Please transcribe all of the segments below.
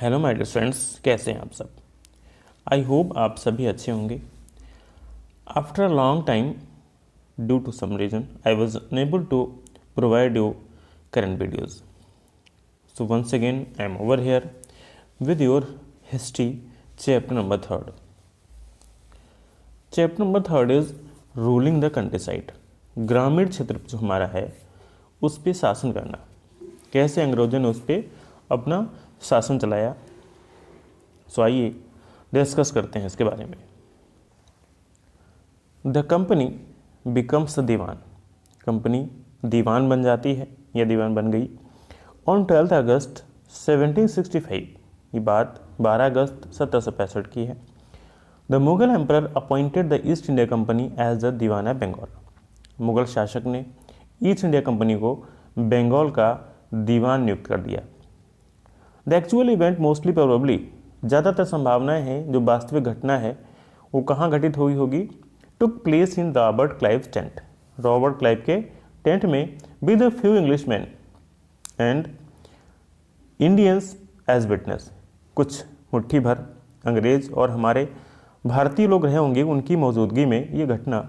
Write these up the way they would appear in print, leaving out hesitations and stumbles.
Hello my dear friends, कैसे हैं आप सब। आई होप आप सभी अच्छे होंगे। After a long time, due to some reason, I was unable to provide you current videos. So once again, I am over here with your history chapter number 3rd. Chapter number 3rd is ruling the countryside. ग्रामीण क्षेत्र जो हमारा है उस पर शासन करना, कैसे अंग्रेजों ने उस पर अपना शासन चलाया। सो आइए डिस्कस करते हैं इसके बारे में। The company becomes the diwan. Company दीवान बन जाती है या दीवान बन गई ऑन 12 अगस्त 1765। ये बात 12 अगस्त 1765 की है। The Mughal emperor appointed the East India Company as the diwan of Bengal. Mughal शासक ने ईस्ट इंडिया कंपनी को बंगाल का दीवान नियुक्त कर दिया। The actual event mostly probably, ज़्यादातर संभावनाएं हैं जो वास्तविक घटना है वो कहाँ घटित हुई होगी, took place in Robert Clive tent. Robert Clive के टेंट में with a few Englishman and Indians as witness. कुछ मुट्ठी भर अंग्रेज और हमारे भारतीय लोग रहे होंगे, उनकी मौजूदगी में ये घटना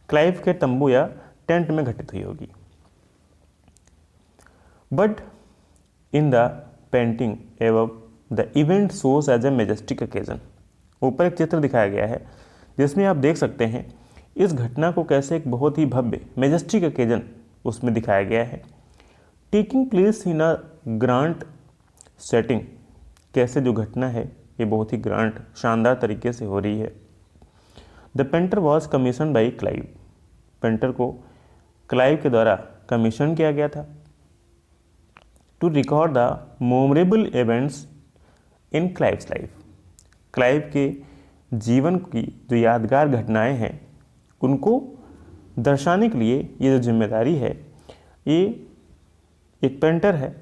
क्लाइव के तंबू या टेंट में घटित हुई होगी। बट इन द पेंटिंग एवं the event shows as a majestic occasion. ऊपर एक चित्र दिखाया गया है जिसमें आप देख सकते हैं इस घटना को कैसे एक बहुत ही भव्य मेजेस्टिक ओकेजन उसमें दिखाया गया है। Taking place in a grand setting, कैसे जो घटना है ये बहुत ही ग्रांड शानदार तरीके से हो रही है। The painter was commission by Clive. Painter को क्लाइव के द्वारा कमीशन किया गया था to record the memorable events in Clive's life. Clive के जीवन की जो यादगार घटनाएं हैं उनको दर्शाने के लिए ये जो जिम्मेदारी है ये एक पेंटर है,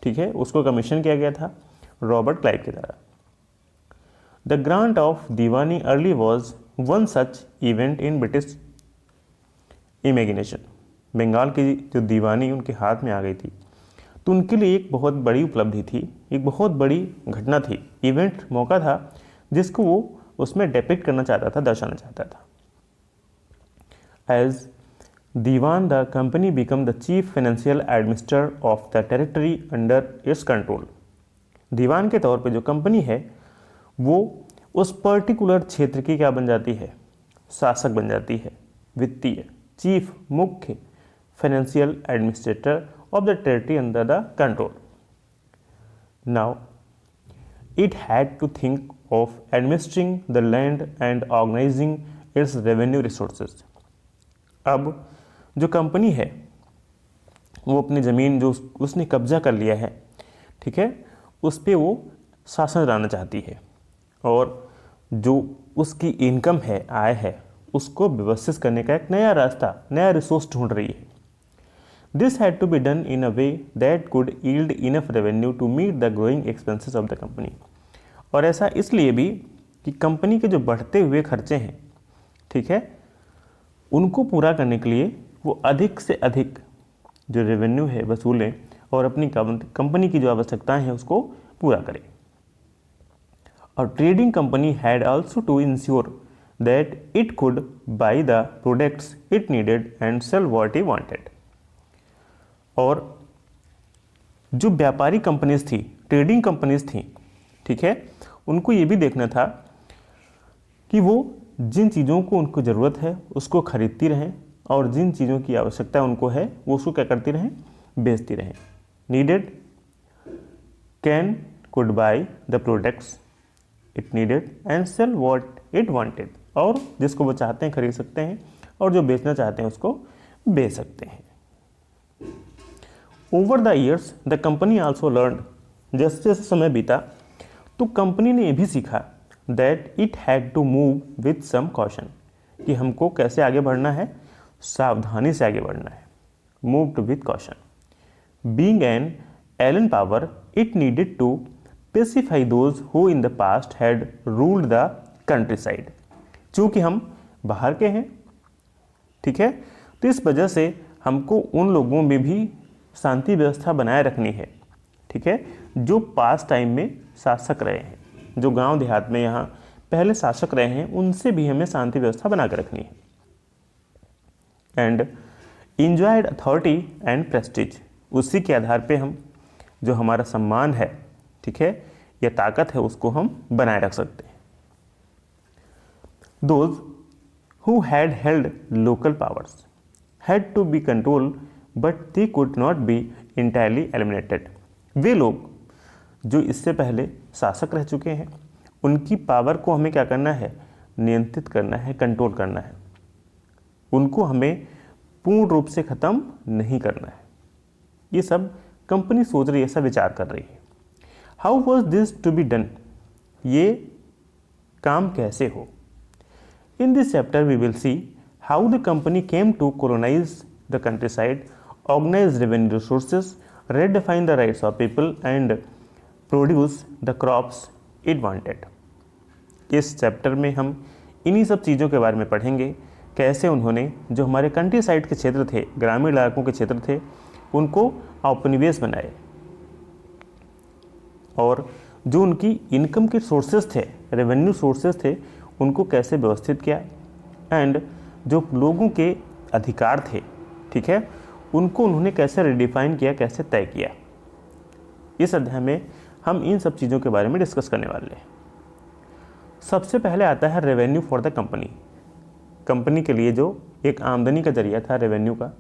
ठीक है, उसको कमीशन किया गया था रॉबर्ट क्लाइव के द्वारा। The grant of diwani early was one such event in British imagination. Bengal की जो दीवानी उनके हाथ में आ गई थी तो उनके लिए एक बहुत बड़ी उपलब्धि थी, एक बहुत बड़ी घटना थी, इवेंट, मौका था जिसको वो उसमें डिपिक्ट करना चाहता था, दर्शाना चाहता था। As diwan the company become the chief financial administrator of the territory under its control. दीवान के तौर पे जो कंपनी है वो उस पर्टिकुलर क्षेत्र की क्या बन जाती है, शासक बन जाती है, वित्तीय चीफ, मुख्य financial administrator of the territory under the control. Now, it had to think of administering the land and organizing its revenue resources. अब जो कंपनी है वो अपनी ज़मीन जो उसने कब्जा कर लिया है, ठीक है, उस पर वो शासन लाना चाहती है और जो उसकी इनकम है, आय है, उसको व्यवस्थित करने का एक नया रास्ता, नया रिसोर्स ढूंढ रही है। This had to be done in a way that could yield enough revenue to meet the growing expenses of the company. और ऐसा इसलिए भी कि कंपनी के जो बढ़ते हुए खर्चे हैं, ठीक है, उनको पूरा करने के लिए वो अधिक से अधिक जो रेवेन्यू है वसूलें और अपनी कंपनी की जो आवश्यकताएं हैं उसको पूरा करें। और trading company had also to ensure that it could buy the products it needed and sell what he wanted. और जो व्यापारी कंपनीज थी, ट्रेडिंग कंपनीज थी, ठीक है, उनको ये भी देखना था कि वो जिन चीज़ों को उनको ज़रूरत है उसको खरीदती रहें और जिन चीज़ों की आवश्यकता उनको है वो उसको क्या करती रहें, बेचती रहें। Needed can could buy the products it needed and sell what it wanted. और जिसको वो चाहते हैं खरीद सकते हैं और जो बेचना चाहते हैं उसको बेच सकते हैं। Over the years the company also learn, जैसे जैसे समय बीता तो कंपनी ने यह भी सीखा that it had to move with some caution, कि हमको कैसे आगे बढ़ना है, सावधानी से आगे बढ़ना है। Move to with caution. Being an alien power it needed to pacify those who in the past had ruled the countryside. चूँकि हम बाहर के हैं, ठीक है, तो इस वजह से हमको उन लोगों में भी शांति व्यवस्था बनाए रखनी है, ठीक है, जो पास टाइम में शासक रहे हैं, जो गांव देहात में यहाँ पहले शासक रहे हैं, उनसे भी हमें शांति व्यवस्था बना कर रखनी है। And enjoyed authority and Prestige, उसी के आधार पे हम जो हमारा सम्मान है, ठीक है, या ताकत है, उसको हम बनाए रख सकते हैं। Those who had held local powers had to be control but they could not be entirely eliminated, वे लोग जो इससे पहले शासक रह चुके हैं, उनकी पावर को हमें क्या करना है, नियंत्रित करना है, कंट्रोल करना है, उनको हमें पूर्ण रूप से ख़त्म नहीं करना है। ये सब कंपनी सोच रही है, ऐसा विचार कर रही है। How was this to be done, ये काम कैसे हो। In this chapter we will see how the company came to colonize the countryside, organize revenue resources, redefine the rights of people and produce the crops it wanted। इस chapter में हम इन्हीं सब चीज़ों के बारे में पढ़ेंगे, कैसे उन्होंने जो हमारे कंट्री साइड के क्षेत्र थे, ग्रामीण इलाकों के क्षेत्र थे, उनको औपनिवेश बनाए, और जो उनकी इनकम के सोर्सेज थे, रेवेन्यू सोर्सेज थे, उनको कैसे व्यवस्थित किया, एंड जो लोगों के अधिकार थे, ठीक है, उनको उन्होंने कैसे रिडिफाइन किया, कैसे तय किया। इस अध्याय में हम इन सब चीज़ों के बारे में डिस्कस करने वाले हैं। सबसे पहले आता है revenue for the company, company के लिए जो एक आमदनी का जरिया था रेवेन्यू का।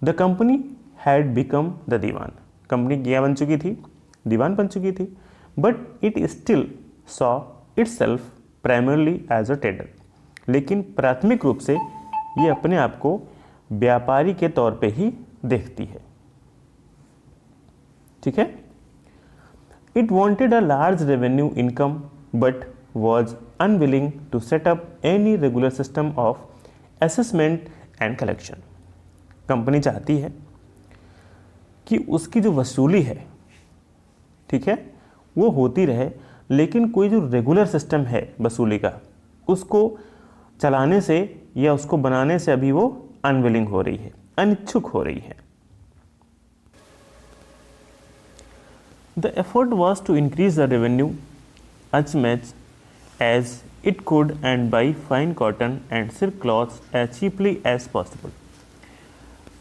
The company had become the diwan, company क्या बन चुकी थी, दीवान बन चुकी थी। But it still saw itself primarily as a trader, लेकिन प्राथमिक रूप से ये अपने आप को व्यापारी के तौर पे ही देखती है, ठीक है। It wanted a large revenue income but was unwilling to set up any regular system of assessment and collection. Company चाहती है कि उसकी जो वसूली है, ठीक है, वो होती रहे, लेकिन कोई जो रेगुलर सिस्टम है वसूली का, उसको चलाने से या उसको बनाने से अभी वो अनविलिंग हो रही है, अनिच्छुक हो रही है। The effort was to increase the revenue as much as it could and buy fine cotton and silk cloths as cheaply as possible।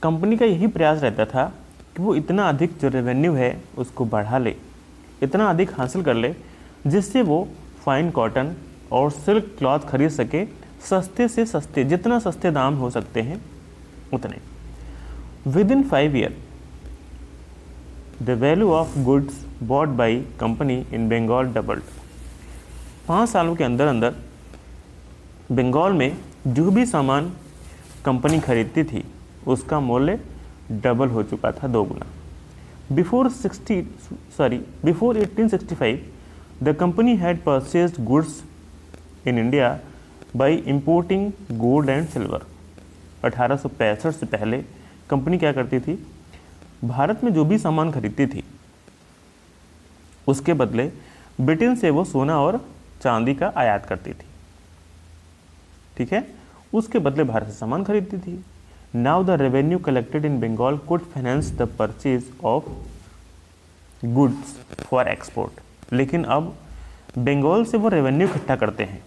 Company का यही प्रयास रहता था कि वो इतना अधिक जो रेवेन्यू है उसको बढ़ा ले, इतना अधिक हासिल कर ले, जिससे वो फाइन कॉटन और सिल्क क्लॉथ खरीद सके, सस्ते से सस्ते, जितना सस्ते दाम हो सकते हैं उतने। Within 5 years the value of goods bought by company in Bengal doubled. 5 सालों के अंदर अंदर बंगाल में जो भी सामान कंपनी खरीदती थी उसका मूल्य डबल हो चुका था, 2 गुना। Before 1865 the company had purchased goods in India by importing gold and silver. 1865 से पहले कंपनी क्या करती थी, भारत में जो भी सामान खरीदती थी उसके बदले ब्रिटेन से वो सोना और चांदी का आयात करती थी, ठीक है, उसके बदले भारत से सामान खरीदती थी। Now the revenue collected in Bengal could finance the purchase of goods for export. लेकिन अब बंगाल से वो रेवेन्यू इकट्ठा करते हैं,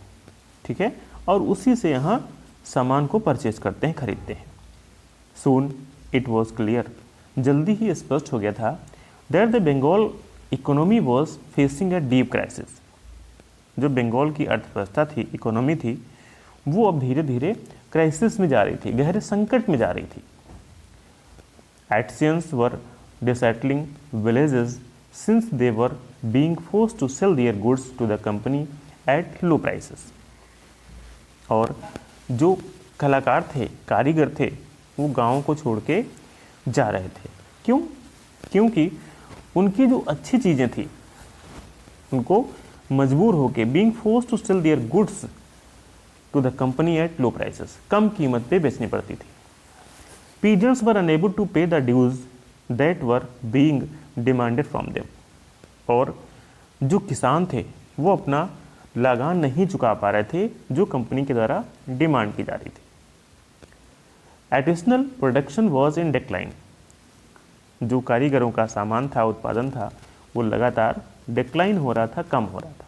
ठीक है, और उसी से यहाँ सामान को परचेज करते हैं, खरीदते हैं। सून इट वॉज क्लियर, जल्दी ही स्पष्ट हो गया था, that the Bengal economy was facing a deep crisis. जो बंगाल की अर्थव्यवस्था थी, इकोनॉमी थी, वो अब धीरे धीरे क्राइसिस में जा रही थी, गहरे संकट में जा रही थी। Artisans were deserting villages since they were being forced to sell their goods to the company at low prices. और जो कलाकार थे, कारीगर थे, वो गाँव को छोड़ के जा रहे थे। क्यों? क्योंकि उनकी जो अच्छी चीज़ें थी उनको मजबूर होके being forced to sell their goods to the company at low prices, कम कीमत पे बेचनी पड़ती थी। Peasants were unable to pay the dues that were being demanded from them. और जो किसान थे वो अपना लगान नहीं चुका पा रहे थे जो कंपनी के द्वारा डिमांड की जा रही थी। Additional production was in decline, जो कारीगरों का सामान था, उत्पादन था, वो लगातार डिक्लाइन हो रहा था, कम हो रहा था।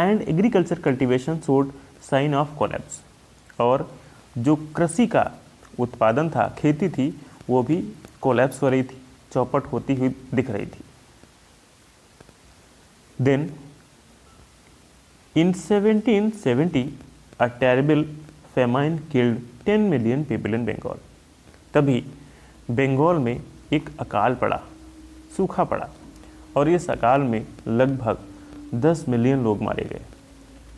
And agriculture cultivation showed sign of collapse, और जो कृषि का उत्पादन था, खेती थी, वो भी कोलैप्स हो रही थी, चौपट होती हुई दिख रही थी। Then in 1770 a terrible famine killed 10 million people in Bengal। तभी बंगाल में एक अकाल पड़ा, सूखा पड़ा, और इस अकाल में लगभग 10 मिलियन लोग मारे गए।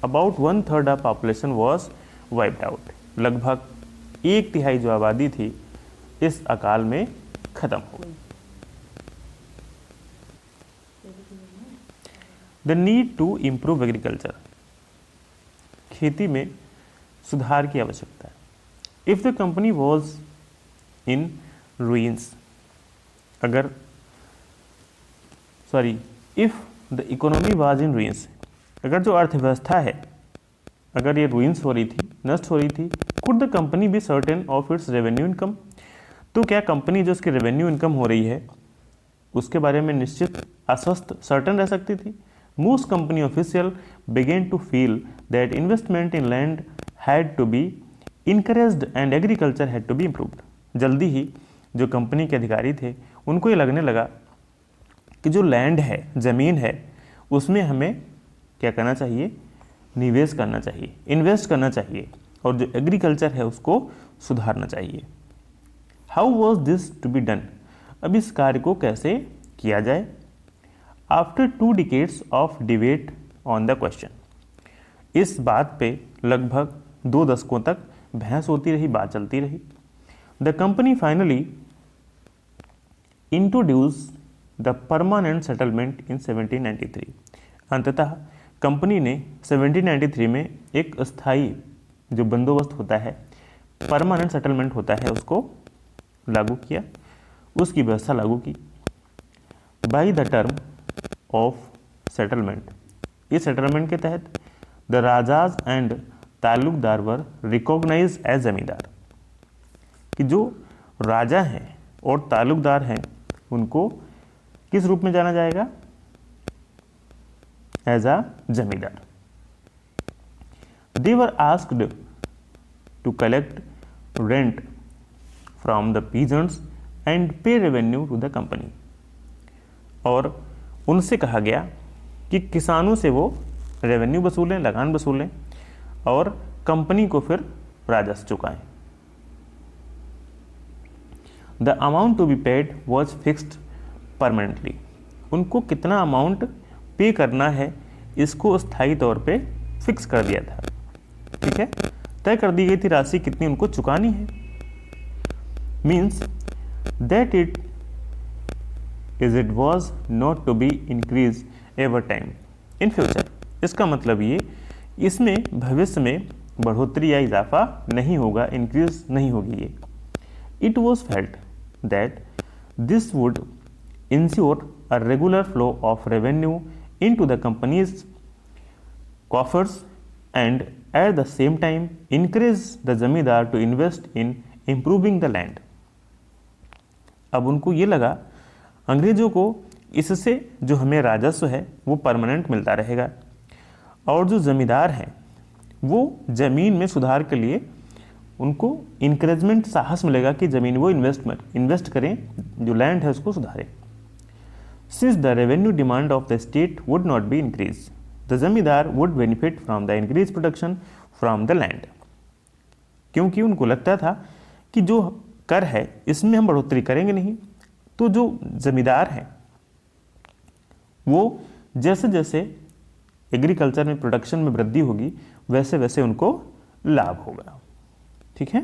About 1/3 of population was wiped out. लगभग 1/3 जो आबादी थी इस अकाल में खत्म हो गई। The need to improve agriculture, खेती में सुधार की आवश्यकता है। If the company was in ruins, अगर if the economy was in ruins, अगर जो अर्थव्यवस्था है, अगर ये रूइंस हो रही थी, नष्ट हो रही थी, could the company be certain of its revenue income, तो क्या कंपनी जो उसकी रेवेन्यू इनकम हो रही है उसके बारे में निश्चित आश्वस्त सर्टन रह सकती थी। Most company official began to feel that investment in land had to be encouraged and agriculture had to be improved। जल्दी ही जो कंपनी के अधिकारी थे उनको ये लगने लगा कि जो लैंड है, ज़मीन है, उसमें हमें क्या करना चाहिए, निवेश करना चाहिए, इन्वेस्ट करना चाहिए, और जो एग्रीकल्चर है उसको सुधारना चाहिए। How was this to be done, अब इस कार्य को कैसे किया जाए। After 2 decades of debate on the question, इस बात पे लगभग 2 दशकों तक बहस होती रही, बात चलती रही। The company finally introduce the permanent settlement in 1793। अंततः कंपनी ने 1793 में एक अस्थाई जो बंदोबस्त होता है, परमानेंट सेटलमेंट होता है, उसको लागू किया, उसकी व्यवस्था लागू की। By the term of settlement, इस सेटलमेंट के तहत the rajas and taluqdar were recognise as zamindar, कि जो राजा हैं और ताल्लुकदार हैं उनको किस रूप में जाना जाएगा, as a zamindar. They were asked to collect rent from the peasants and pay revenue to the company, और उनसे कहा गया कि किसानों से वो रेवेन्यू वसूलें, लगान वसूलें, और कंपनी को फिर राजस्व चुकाएं। The amount to be paid was fixed permanently, उनको कितना अमाउंट पे करना है इसको स्थायी तौर पे फिक्स कर दिया था। ठीक है, तय कर दी गई थी राशि कितनी उनको चुकानी है। Means that it was not to be increased ever time in future. इसका मतलब ये, इसमें भविष्य में बढ़ोतरी या इजाफा नहीं होगा, इंक्रीज नहीं होगी ये। It was felt that this would ensure a regular flow of revenue into the companies coffers and at the same time encourage the zamindar to invest in improving the land. अब उनको ये लगा, अंग्रेजों को इससे जो हमें राजस्व है वो परमानेंट मिलता रहेगा, और जो जमींदार हैं वो ज़मीन में सुधार के लिए उनको इंकरेजमेंट, साहस मिलेगा कि ज़मीन वो इन्वेस्ट करें, जो लैंड है उसको सुधारें। Since the revenue demand of the state would not be increase, the zamindar would benefit from the increase production from the land. क्योंकि उनको लगता था कि जो कर है इसमें हम बढ़ोतरी करेंगे नहीं, तो जो जमींदार हैं वो जैसे जैसे एग्रीकल्चर में प्रोडक्शन में वृद्धि होगी वैसे वैसे उनको लाभ होगा। ठीक है।